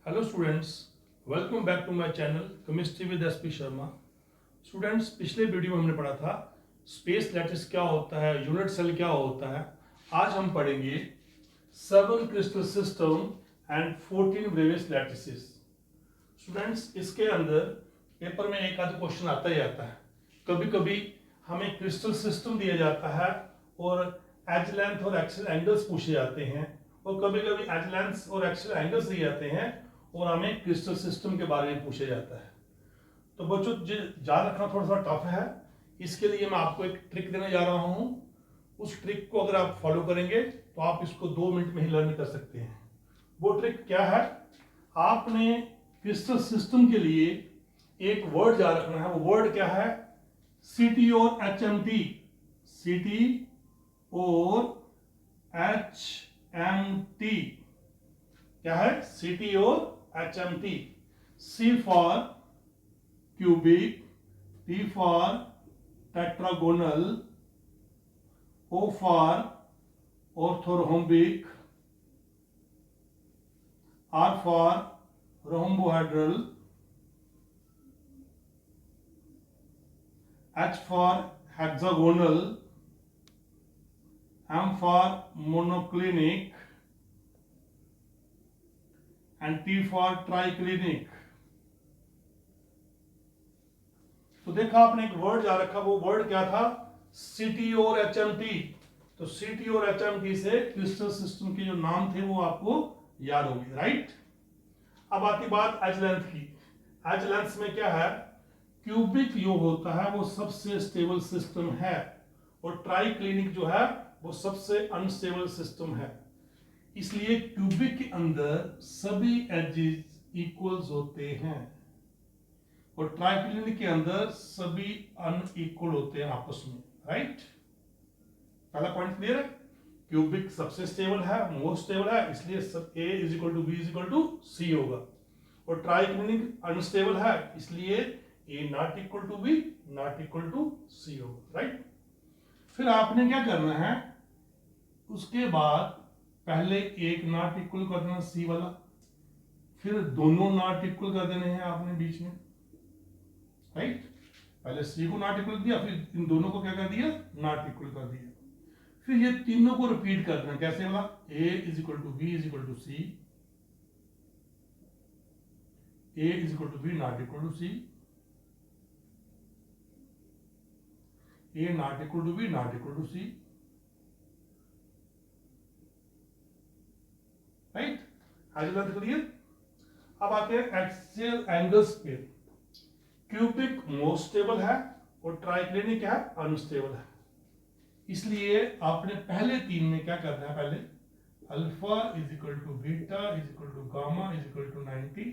Hello students, welcome back to my channel chemistry with SP Sharma. Students, पिछले video में हमने पढ़ा था स्पेस लैटिस क्या होता है, यूनिट सेल क्या होता है। आज हम पढ़ेंगे 7 crystal system and 14 Bravais lattices. Students, इसके अंदर पेपर में एक आध क्वेश्चन आता ही आता है। कभी कभी हमें क्रिस्टल सिस्टम दिया जाता है और एज लेंथ और एक्सल एंगल्स पूछे जाते हैं, और कभी कभी एज लेंथ और एक्सल एंगल्स दिए जाते हैं और हमें क्रिस्टल सिस्टम के बारे में पूछा जाता है। तो बच्चों, याद रखना थोड़ा सा टफ है। इसके लिए मैं आपको एक ट्रिक देने जा रहा हूं। उस ट्रिक को अगर आप फॉलो करेंगे तो आप इसको 2 मिनट में ही लर्न कर सकते हैं। वो ट्रिक क्या है? आपने क्रिस्टल सिस्टम के लिए एक वर्ड याद रखना है। वो वर्ड क्या है? सीटी और एचएमटी। सीटी और एचएमटी क्या है? सीटी और HMT. C for cubic, T for tetragonal, O for orthorhombic, R for rhombohedral, H for hexagonal, M for monoclinic and T for triclinic। तो देखा आपने एक वर्ड याद रखा। वो वर्ड क्या था? सीटी और एचएमटी। तो सीटी और एचएमटी से क्रिस्टल सिस्टम के जो नाम थे वो आपको याद होंगे, राइट? अब आती बात एज लेंथ की। एज लेंथ में क्या है? क्यूबिक जो होता है वो सबसे स्टेबल सिस्टम है, और ट्राइक्लिनिक जो है वो सबसे अनस्टेबल सिस्टम है। इसलिए क्यूबिक के अंदर सभी एजेस इक्वल्स होते हैं और ट्राइक्लिनिक के अंदर सभी अनइक्वल होते हैं आपस में, राइट? पहला पॉइंट क्लियर है? क्यूबिक सबसे स्टेबल है, मोस्ट स्टेबल है, इसलिए सब A is equal to B is equal to c होगा। और ट्राइक्लिनिक अनस्टेबल है, इसलिए A not equal to B not equal to c होगा, राइट? फिर आपने क्या करना है? उसके बाद पहले एक नॉट इक्वल कर देना सी वाला, फिर दोनों नॉट इक्वल कर देने हैं आपने बीच में, राइट? पहले सी को नॉट इक्वल दिया, फिर इन दोनों को क्या कर दिया? नॉट इक्वल कर दिया। फिर ये तीनों को रिपीट कर देना। कैसे वाला? A is equal to B is equal to C, A is equal to B not equal to C, A not equal to B not equal to C, right? आज बात क्लियर? अब आते हैं एक्सियल एंगल्स पे। Cubic most stable है और triclinic क्या है? अनस्टेबल है। इसलिए आपने पहले तीन में क्या करना है? पहले alpha is equal to beta is equal to gamma is equal to 90।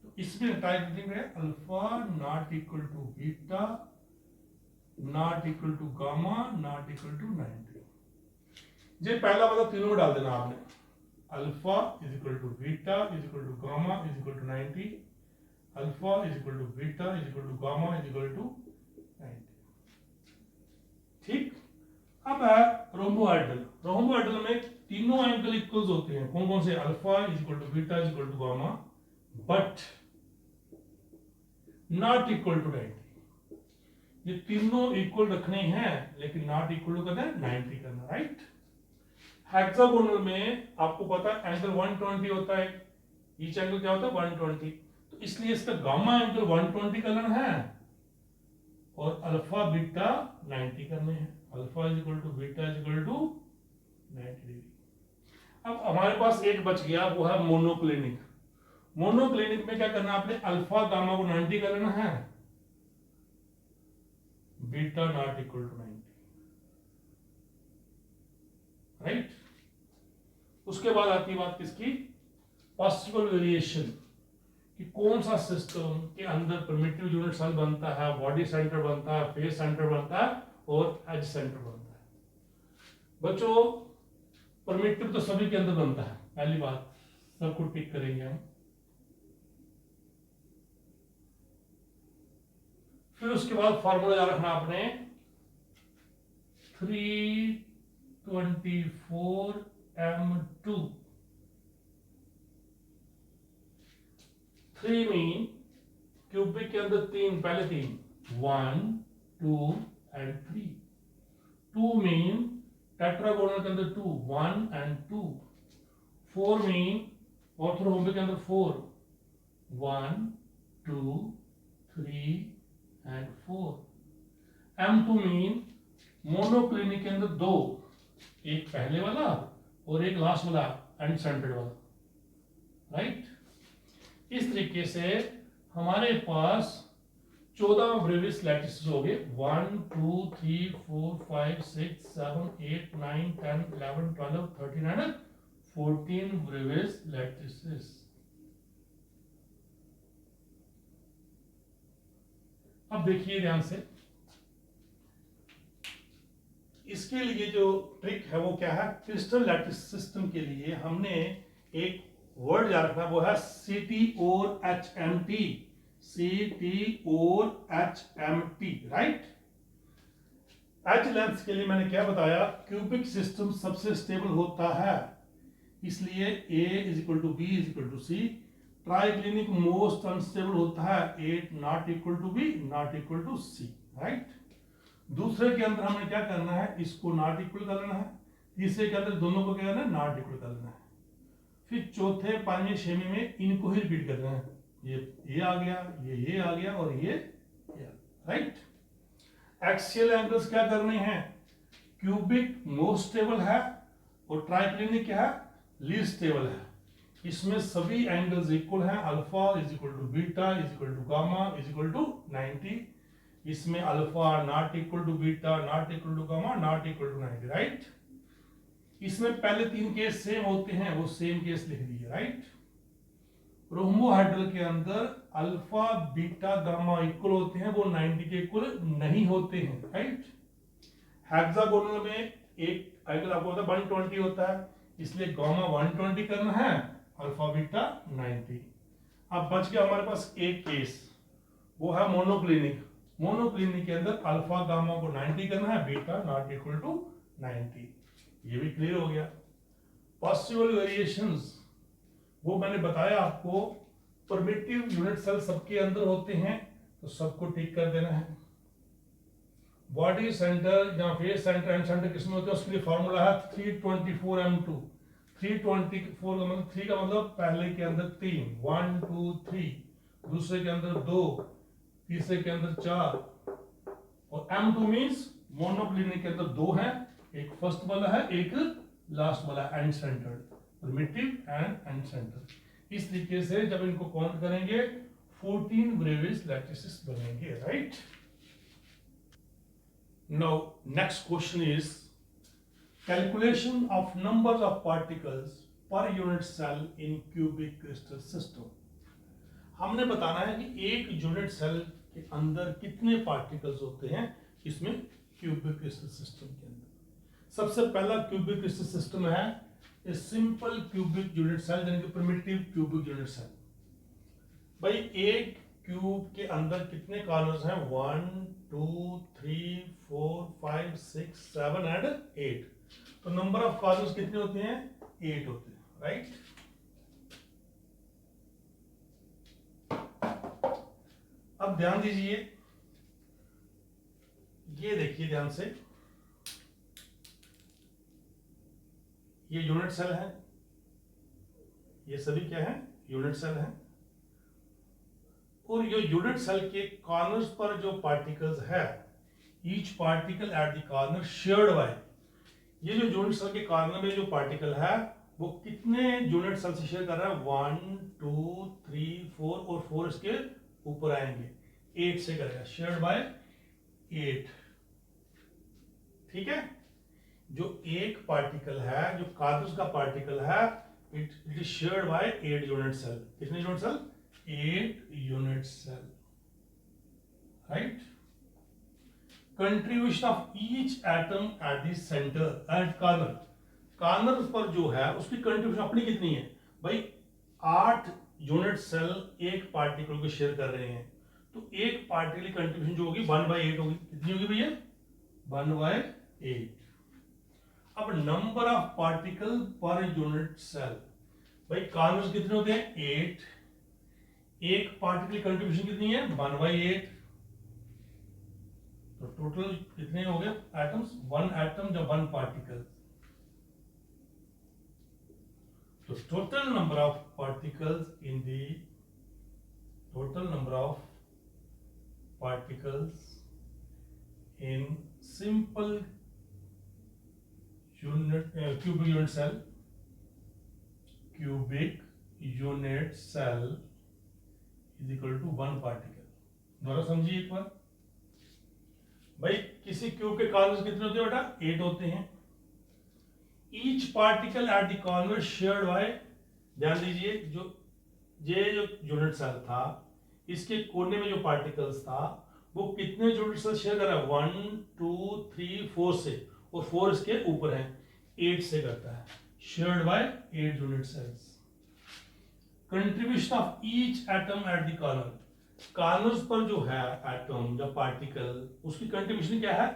तो इसमें ट्राइक्लिनिक में alpha not equal to beta not equal to gamma not equal to 90। ये पहला मतलब तीनों में डाल देना आपने। Alpha is equal to beta is equal to gamma is equal to 90, alpha is equal to beta is equal to gamma is equal to 90। ठीक। अब है रोम्बोहेड्रल। रोम्बोहेड्रल में तीनों एंगल इक्वल्स होते हैं। कौन कौन से? Alpha is equal to beta is equal to gamma, but not equal to 90। ये तीनों इक्वल रखने हैं, लेकिन नॉट इक्वल टू करना है 90 करना, राइट? हेक्सागोनल में आपको पता है एंगल 120 होता है। ईच एंगल क्या होता है? 120। तो इसलिए इसका गामा एंगल 120 करना है और अल्फा बीटा 90 करने हैं। Alpha is equal to beta is equal to 90 degree. अब हमारे पास एक बच गया, वो है मोनोक्लिनिक। मोनोक्लिनिक में क्या करना है आपने? अल्फा गामा को 90 कर लेना है, beta not equal to 90, right? उसके बाद आती बात किसकी? पॉसिबल वेरिएशन कि कौन सा सिस्टम के अंदर प्रिमिटिव यूनिट सेल बनता है, बॉडी सेंटर बनता है, फेस सेंटर बनता है और एज सेंटर बनता है। बच्चों, प्रिमिटिव तो सभी के अंदर बनता है, पहली बात सबको टिक करेंगे हम। फिर उसके बाद फॉर्मूला याद रखना आपने, 324m2 3 मीन क्यूबिक के अंदर 3, पहले 3, 1 2 एंड 3। 2 मीन टेट्रागोनल के अंदर 2, 1 एंड 2। 4 मीन ऑर्थोरहोम्बिक के अंदर 4, 1 2 3 एंड 4। M2 मीन मोनोक्लिनिक के अंदर 2, एक पहले वाला और एक लास्ट वाला एंड सेंटर्ड वाला, राइट। इस तरीके से हमारे पास 14 ब्रेविस लैटिसेस हो गए। 1 2 3 4 5 6 7 8 9 10 11 12 13 एंड 14 ब्रेविस लैटिसेस। अब देखिए ध्यान से, इसके लिए जो ट्रिक है वो क्या है, क्रिस्टल लैटिस सिस्टम के लिए हमने एक वर्ड याद रखना, वो है CT और HMT। CT और HMT, राइट। एच लेंथ के लिए मैंने क्या बताया, क्यूबिक सिस्टम सबसे स्टेबल होता है, इसलिए A = B = C। Triclinic most unstable होता है, 8 not equal to B not equal to C, right. दूसरे के अंदर हमें क्या करना है, इसको नॉट इक्वल कर लेना है। तीसरे के अंदर दोनों को क्या करना है, नॉट इक्वल कर लेना है। फिर चौथे, पांचवें, छठवें में इनको ही रिपीट करना है। ये आ गया, ये आ गया और ये राइट। एक्सियल एंगल्स क्या करने हैं, क्यूबिक मोस्ट स्टेबल है और ट्राइक्लिनिक क्या है, लीस्ट स्टेबल है। इसमें सभी एंगल्स इक्वल हैं, अल्फा = बीटा = गामा = 90। इसमें alpha not equal to beta not equal to gamma not equal to 90, right. इसमें पहले 3 केस सेम होते हैं, वो सेम केस लिख दिए, राइट। रोम्बोहेड्रल के अंदर अल्फा बीटा गामा इक्वल होते हैं, वो 90 के इक्वल नहीं होते हैं, राइट। हेक्सागोनल में एक एंगल आपको होता है 120 होता है, इसलिए गामा 120 करना है, अल्फा बीटा 90। अब बच गया हमारे पास एक केस, वो है मोनोक्लिनिक। मोनोक्लिनिक के अंदर अल्फा गामा को 90 करना है, बीटा नॉट इक्वल टू 90। ये भी क्लियर हो गया। पॉसिबल वेरिएशंस वो मैंने बताया आपको, परमिटिव यूनिट सेल सबके अंदर होते हैं, तो सबको टिक कर देना है। बॉडी सेंटर या फेस सेंटर एंड सेंटर किसमें होते हैं, उसके लिए फॉर्मूला है 324 M2। 324 का मतलब 3 का मतलब पहले के अंदर 3, 1 2 3, दूसरे के अंदर 2, तीसरे के अंदर 4, और M2 मींस मोनोक्लिनिक के अंदर 2 हैं, एक फर्स्ट वाला है, एक लास्ट वाला, end centred, primitive end centre. इस तरीके से जब इनको काउंट करेंगे 14 ब्रेविस लैटिसेस बनेंगे, right. Now next question is calculation of number of particles per unit cell in cubic crystal system. हमने बताना है कि एक यूनिट सेल के अंदर कितने पार्टिकल्स होते हैं, इसमें क्यूबिक क्रिस्टल सिस्टम के अंदर। सबसे पहला क्यूबिक क्रिस्टल सिस्टम है a simple cubic unit cell, यानी कि प्रिमिटिव क्यूबिक यूनिट सेल। भाई एक क्यूब के अंदर कितने कॉर्नर्स हैं, 1 2 3 4 5 6 7 एंड 8। तो नंबर ऑफ कॉर्नर्स कितने होते हैं, 8 होते हैं, राइट। अब ध्यान दीजिए, ये देखिए ध्यान से, ये यूनिट सेल है, ये सभी क्या है, यूनिट सेल है। और ये यूनिट सेल के कॉर्नर्स पर जो पार्टिकल्स है, each particle at the corner shared by, ये जो यूनिट सेल के कॉर्नर में जो पार्टिकल है वो कितने यूनिट सेल से शेयर कर रहा है, 1 2 3 4 और 4 इसके ऊपर आएंगे, 8 से करेगा, शेयर्ड बाय 8, ठीक है। जो एक पार्टिकल है, जो कॉर्नर्स का पार्टिकल है, it is shared by 8 unit cell. कितने unit cell, 8 unit cell, right. Contribution of each atom at the center at corner, corner पर जो है उसकी कंट्रीब्यूशन अपनी कितनी है, भाई 8 यूनिट सेल एक पार्टिकल को शेयर कर रहे हैं, तो एक पार्टिकल की कंट्रीब्यूशन जो होगी 1/8 होगी। कितनी होगी भैया, 1/8। अब number of particle per unit cell, भाई कॉर्नर्स कितने होते हैं, 8, एक पार्टिकल कंट्रीब्यूशन कितनी है 1/8, तो टोटल कितने हो गए एटम्स, 1 एटम या 1 पार्टिकल। तो total number of particles in the total number of particles in simple unit cubic unit cell is equal to 1 particle। दोबारा समझिए एक बार भाई, किसी क्यूब के कॉर्नर्स कितने होते हैं बेटा 8 होते हैं। Each particle at the corner shared by, ध्यान दीजिए जो यूनिट सेल था इसके कोने में जो पार्टिकल्स था वो कितने यूनिट सेल शेयर कर रहा है 1 2 3 4 से, और 4 इसके ऊपर है 8 से करता है, shared by 8 unit cells. Contribution of each atom at the corner, corners पर जो है एटम या पार्टिकल उसकी कंट्रीब्यूशन क्या है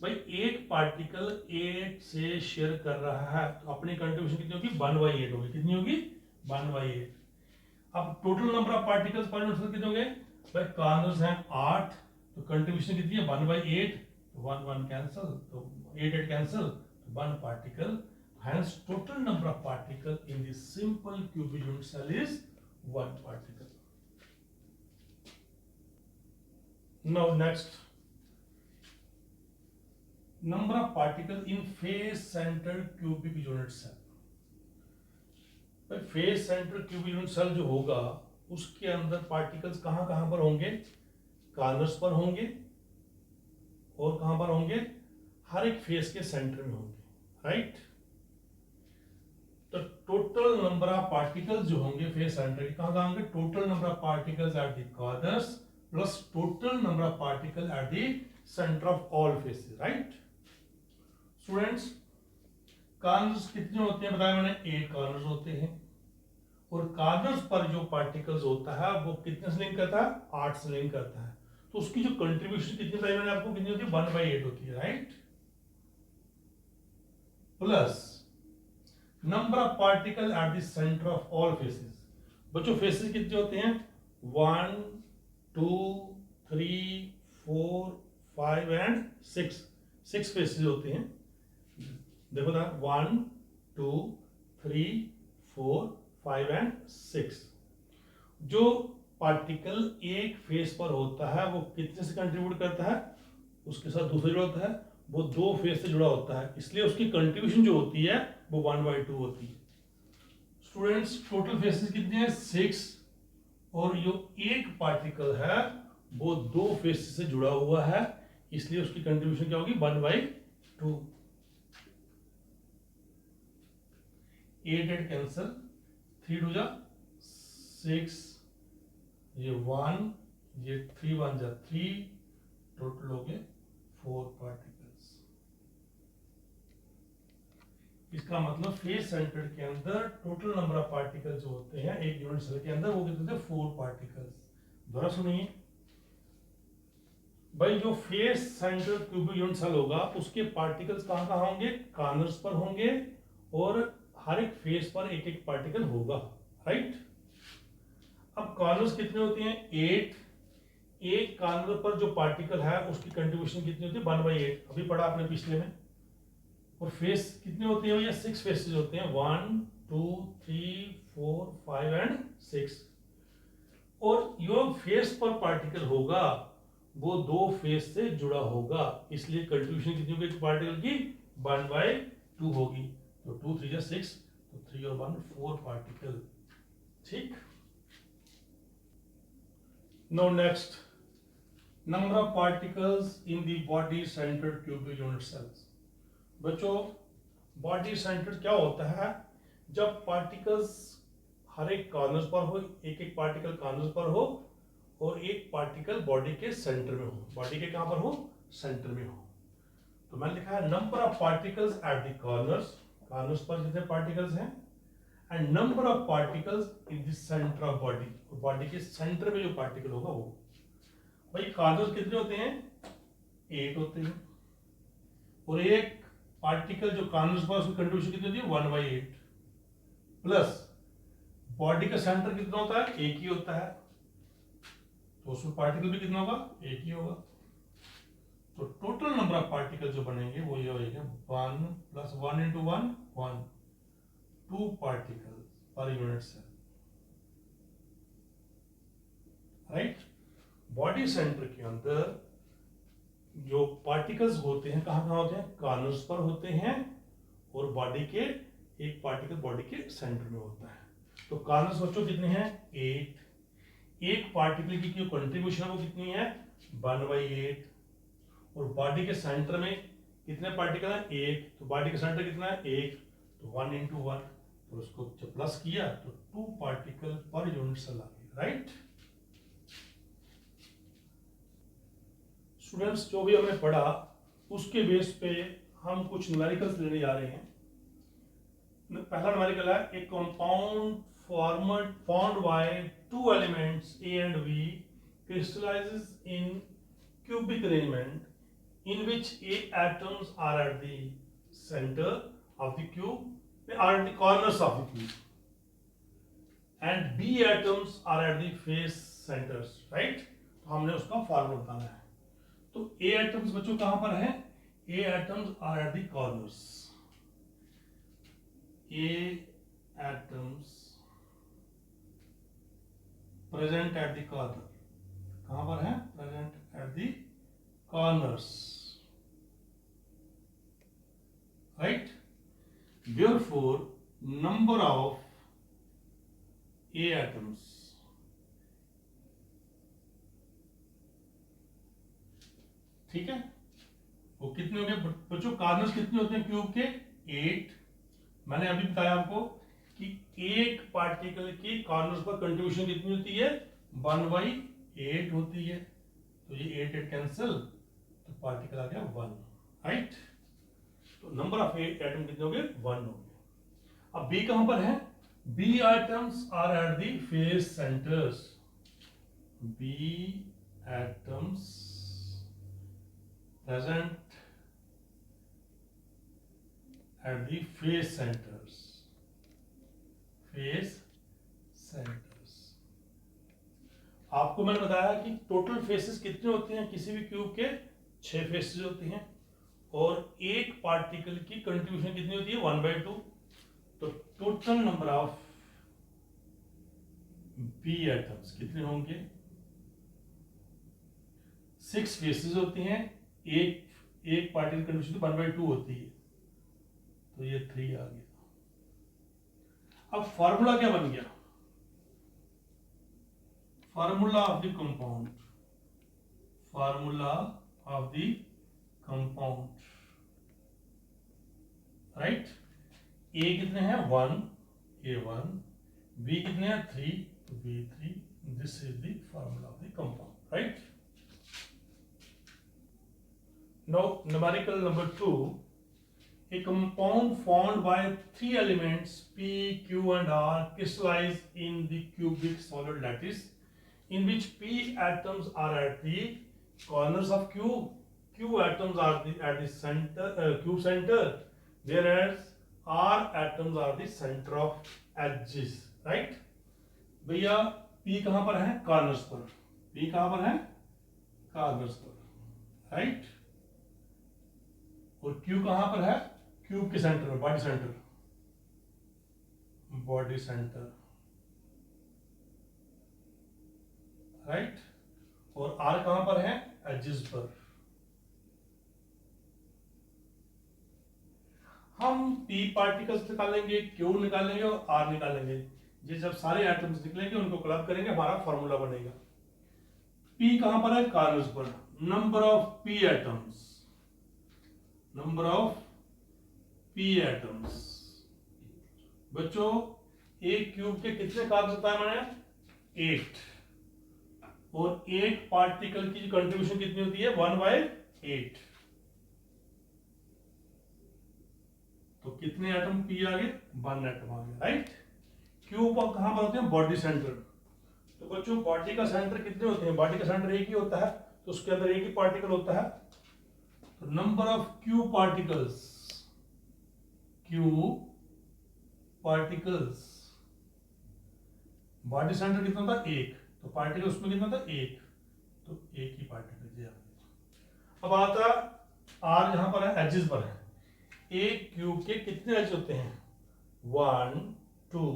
भाई, एक पार्टिकल 8 से शेयर कर रहा है तो अपनी कंट्रीब्यूशन कितनी होगी 1/8 होगी। कितनी होगी 1/8। अब total number of particles per unit cell कितने होंगे भाई, कॉर्नर्स हैं 8 तो कंट्रीब्यूशन कितनी है 1/8, तो 1 1 कैंसिल, तो 8 8 कैंसिल, तो 1 particle. Hence total number of particle in the simple cubic unit cell is 1 particle. Now next, number of particle in face centred cubic unit cell. Face centre cubic unit cell जो होगा उसके अंदर particles कहां कहां पर होंगे, corners पर होंगे, और कहां पर होंगे हर एक फेस के सेंटर में होंगे, राइट। तो टोटल नंबर ऑफ पार्टिकल्स जो होंगे फेस सेंटर के कहां होंगे, total number of particles at the corners plus total number of particle at the centre of all faces, right. Students, corners कितने होते हैं बताया मैंने, 8 कॉर्नर्स होते हैं, और कॉर्नर्स पर जो पार्टिकल्स होता है वो कितने से लिंक करता है 8 से लिंक करता है, तो उसकी जो कंट्रीब्यूशन कितनी बताई मैंने आपको, कितनी होती है 1/8 होती है, right. Plus number of particle at the centre of all faces, बच्चों फेसेस कितने होते हैं 1 2 3 4 5 एंड 6 फेसेस होते हैं। देखो ना 1 2 3 4 5 एंड 6। जो पार्टिकल एक फेस पर होता है वो कितने से कंट्रीब्यूट करता है, उसके साथ दूसरा जुड़ा होता है वो 2 फेस से जुड़ा होता है, इसलिए उसकी कंट्रीब्यूशन जो होती है वो 1/2 होती है। स्टूडेंट्स, टोटल फेसेस कितने हैं 6, और जो एक पार्टिकल है वो 2 फेस से जुड़ा हुआ है, इसलिए उसकी कंट्रीब्यूशन क्या होगी 1/2। 8 8 कैंसिल, 3 2 जा 6, ये 1, ये 3 1 जा 3, टोटल हो गए 4 पार्टिकल्स। इसका मतलब फेस सेंटर के अंदर टोटल नंबर ऑफ पार्टिकल्स जो होते हैं एक यूनिट सेल के अंदर वो कितने होते हैं 4 पार्टिकल्स। दोबारा सुनिए भाई, जो face centre cubic unit cell होगा उसके पार्टिकल्स कहां कहां होंगे, कॉर्नर्स पर होंगे, और हर एक फेस पर एक एक पार्टिकल होगा, राइट। अब कॉर्नर्स कितने होते हैं 8, एक कॉर्नर पर जो पार्टिकल है उसकी कंट्रीब्यूशन कितनी होती है 1/8, अभी पढ़ा आपने पिछले में। और फेस कितने होते हैं भैया 6 फेसेस होते हैं 1 2 3 4 5 एंड 6, और जो फेस पर पार्टिकल होगा वो 2 फेस से जुड़ा होगा, इसलिए कंट्रीब्यूशन कितनी होगी पार्टिकल की 1/2 होगी। तो 2 3 6, तो 3 और 1 4 पार्टिकल, ठीक। Now next, number of particles in the body centred cubic unit cells. बच्चों, बॉडी सेंटर्ड क्या होता है, जब पार्टिकल्स हर एक कॉर्नर पर हो, एक एक पार्टिकल कॉर्नर पर हो और एक पार्टिकल बॉडी के सेंटर में हो, बॉडी के कहां पर हो सेंटर में हो। तो मैंने लिखा है number of particles at the corners, corners पर जितने पार्टिकल्स हैं, and number of particles in the centre of body, body के सेंटर में जो पार्टिकल होगा वो। भाई कॉर्नर्स कितने होते हैं 8 होते हैं, और एक पार्टिकल जो कॉर्नर्स पर उसकी कंट्रीब्यूशन कितनी होती है 1/8, प्लस बॉडी का सेंटर कितना होता है एक ही होता है, तो उसमें पार्टिकल भी कितना होगा, एक ही होगा। तो टोटल नंबर ऑफ पार्टिकल जो बनेंगे वो ये होगा 1 + 1 × 1 1, 2 particle per unit cell, right. Body centre के अंदर जो पार्टिकल्स होते हैं कहाँ कहाँ होते हैं, कॉर्नर्स पर होते हैं, और बॉडी के एक पार्टिकल बॉडी के सेंटर में होता है। तो कॉर्नर्स बच्चों कितने हैं, 8। एक पार्टिकल की जो कंट्रीब्यूशन है वो कितनी है, 1/8। और बॉडी के सेंटर में कितने पार्टिकल हैं, 1। तो बॉडी का सेंटर कितना है, 1, तो 1 × 1, तो उसको जब प्लस किया तो 2 पार्टिकल पर यूनिट सेल आ गए, राइट। स्टूडेंट्स जो भी हमने पढ़ा उसके बेस पे हम कुछ न्यूमेरिकल्स लेने जा रहे हैं। पहला न्यूमेरिकल है, ए compound formed by 2 elements A and B crystallizes in cubic arrangement in which A atoms are at the center of the cube, are at the corners of the cube, and B atoms are at the face centers, right। तो हमने उसका formula बताना है। तो A atoms बच्चों कहां पर है, A atoms are at the corners, A atoms present at the corner, कहां पर है, present at the corners, right। therefore number of A atoms ठीक है, वो कितने हो गए बच्चों, कॉर्नर्स कितने होते हैं क्यूब के, 8। मैंने अभी बताया आपको कि एक पार्टिकल की कॉर्नर्स पर कंट्रीब्यूशन कितनी होती है, 1/8 होती है। तो ये 8 8 कैंसिल, तो पार्टिकल आ गया 1, राइट। तो नंबर ऑफ एटम कितने हो गए, 1 हो गए। अब बी कहां पर है, B atoms are at the face centres, B atoms present at the face centers, face centers। आपको मैंने बताया कि टोटल फेसेस कितने होते हैं, किसी भी क्यूब के 6 फेसेस होते हैं, और एक पार्टिकल की कंट्रीब्यूशन कितनी होती है, 1/2। तो total number of B atoms कितने होंगे, 6 फेसेस होती हैं, एक पार्टिकल कंट्रीब्यूशन 1/2 होती है, तो ये 3 आ गया। अब फॉर्मूला क्या बन गया, formula of the compound, formula of the compound, right. A कितने हैं, 1, A1, बी कितने हैं, 3, तो B3। This is the formula of the compound, right. Now numerical number 2, a compound formed by 3 elements P, Q and R crystallize in the cubic solid lattice in which P atoms are at the corners of cube, Q atoms are at the center, cube center, whereas R atoms are the center of edges, right। भैया P कहां पर है, corners पर, P कहां पर है, corners पर, right. और Q कहां पर है, क्यूब के सेंटर में, body centre, body centre, right. और R कहां पर है, एजेस पर। हम P पार्टिकल्स निकालेंगे, Q निकालेंगे और R निकालेंगे। ये जब सारे एटम्स निकलेंगे उनको क्लब करेंगे, हमारा फॉर्मूला बनेगा। P कहां पर है, कॉर्नर्स पर। Number of P atoms, number of P atoms, बच्चों एक क्यूब के कितने कॉर्नर्स बताया मैंने, 8, और एक पार्टिकल की कंट्रीब्यूशन कितनी होती है, 1/8। तो कितने एटम P आ गए, 1 एटम आ गया, राइट। क्यूब कहां पर होते हैं, बॉडी सेंटर। तो बच्चों बॉडी का सेंटर कितने होते हैं, बॉडी का सेंटर एक ही होता है, तो उसके अंदर एक ही पार्टिकल होता है। तो number of Q particles, Q particles, body centre कितना था, 1, तो पार्टिकल उसमें कितना था, 1, तो एक ही पार्टिकल ये आ गया। अब आता आर यहाँ पर है, एजेस पर है। एक क्यूब के कितने एज होते हैं? 1 2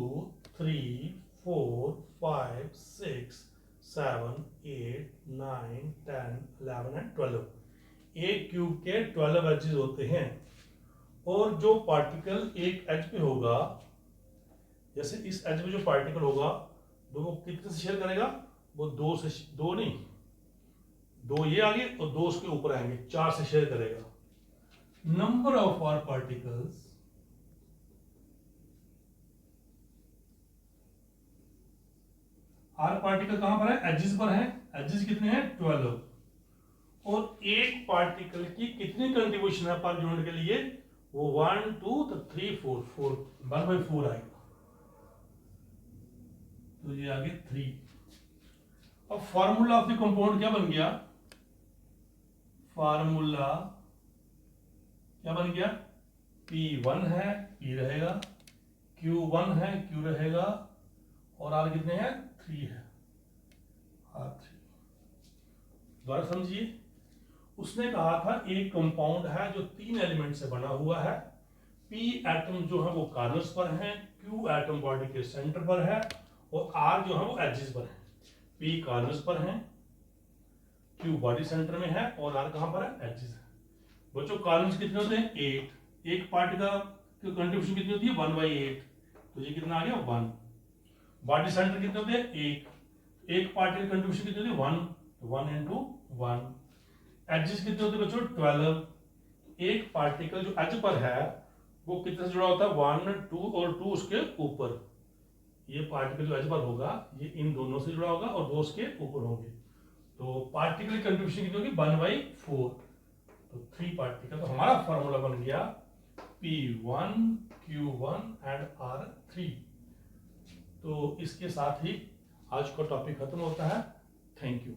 3 4 5 6 7 8 9 10 11 एंड 12। एक क्यूब के 12 एजेस होते हैं। और जो पार्टिकल एक एज पे होगा, जैसे इस एज पे जो पार्टिकल होगा वो कितने से शेयर करेगा? वो दो नहीं, दो ये आगे और दो उसके ऊपर आएंगे, 4 से शेयर करेगा। Number of R particles R particle कहां पर है? एजेस पर है। एजेस कितने हैं? 12। और एक पार्टिकल की कितनी कंट्रीब्यूशन है पर यूनिट के लिए? वो 1 2 3 4 4 1/4 आएगा, तो ये आगे 3। अब फॉर्मूला ऑफ द कंपाउंड क्या बन गया? फॉर्मूला क्या बन गया? P1 है, P रहेगा, Q1 है, Q रहेगा, और R कितने हैं? 3 है, R3। दोबारा समझिए, उसने कहा था एक कंपाउंड है जो 3 एलिमेंट से बना हुआ है। P एटम जो है वो कॉर्नर्स पर है, Q एटम बॉडी के सेंटर पर है, और R जो है वो एजेस पर है। P कॉर्नर्स पर है, Q बॉडी सेंटर में है, और R कहां पर है? एजेस है। बच्चों कॉर्नर्स कितने होते हैं? 8। एक पार्ट का कंट्रीब्यूशन कितनी होती है? 1/8, तो ये कितना आ गया? 1। बॉडी सेंटर कितने होते हैं? 1। एक पार्ट की कंट्रीब्यूशन कितनी होती है? 1, तो 1 into 1। एजेस कितने होते हैं बच्चों? 12। एक पार्टिकल जो एज पर है वो कितने से जुड़ा होता है? 1 2 और 2 उसके ऊपर। ये पार्टिकल जो एज पर होगा ये इन दोनों से जुड़ा होगा और 2 उसके ऊपर होंगे, तो पार्टिकल की कंट्रीब्यूशन कितनी होगी? 1/4, तो 3 पार्टिकल। तो हमारा फॉर्मूला बन गया P1 Q1 एंड R3। तो इसके साथ ही आज का टॉपिक खत्म होता है। Thank you.